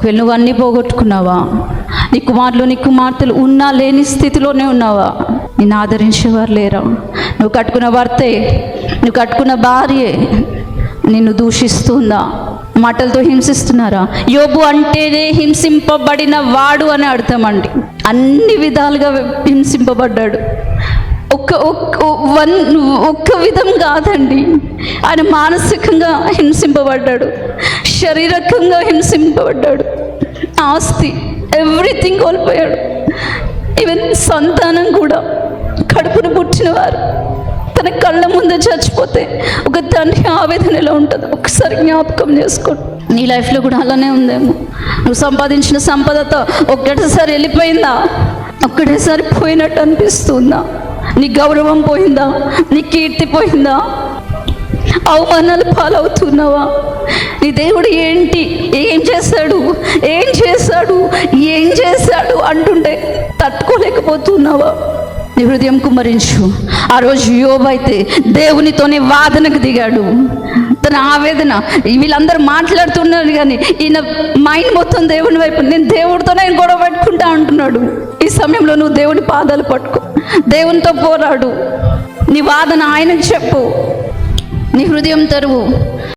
ఒకవేళ నువ్వు అన్నీ పోగొట్టుకున్నావా, నీ కుమారులు నీ కుమార్తెలు ఉన్నా లేని స్థితిలోనే ఉన్నావా, నిన్ను ఆదరించేవారు లేరా? నువ్వు కట్టుకున్న భర్తే, నువ్వు కట్టుకున్న భార్యే నిన్ను దూషిస్తుందా? మాటలతో హింసిస్తున్నారా? యోబు అంటేనే హింసింపబడిన వాడు అని అర్థమండి. అన్ని విధాలుగా హింసింపబడ్డాడు. ఒక్క విధం కాదండి, ఆయన మానసికంగా హింసింపబడ్డాడు, శారీరకంగా హింసింపబడ్డాడు, ఆస్తి ఎవ్రీథింగ్ కోల్పోయాడు. ఈవెన్ సంతానం కూడా, కడుపును పుట్టినవారు తన కళ్ళ ముందే చచ్చిపోతే ఒక తండ్రి ఆవేదన ఎలా ఉంటుందో ఒకసారి జ్ఞాపకం చేసుకోండి. నీ లైఫ్లో కూడా అలానే ఉందేమో. నువ్వు సంపాదించిన సంపదతో ఒక్కటేసారి వెళ్ళిపోయిందా? ఒక్కటేసారి పోయినట్టు అనిపిస్తుందా? నీ గౌరవం పోయిందా? నీ కీర్తి పోయిందా? అవమానాలు పాలవుతున్నావా? నీ దేవుడు ఏంటి, ఏం చేశాడు, ఏం చేశాడు, ఏం చేశాడు అంటుంటే తట్టుకోలేకపోతున్నావా? నీ హృదయం కుమ్మరించు. ఆ రోజు యోబు అయితే దేవునితోనే వాదనకు దిగాడు. తన ఆవేదన, వీళ్ళందరూ మాట్లాడుతున్నారు కానీ ఈయన మైండ్ మొత్తం దేవుని వైపు, నేను దేవుడితోనే గొడవ పెట్టుకుంటా అంటున్నాడు. ఈ సమయంలో నువ్వు దేవుని పాదాలు పట్టుకో, దేవునితో పోరాడు, నీ వాదన ఆయనకు చెప్పు, నీ హృదయం తెరువు.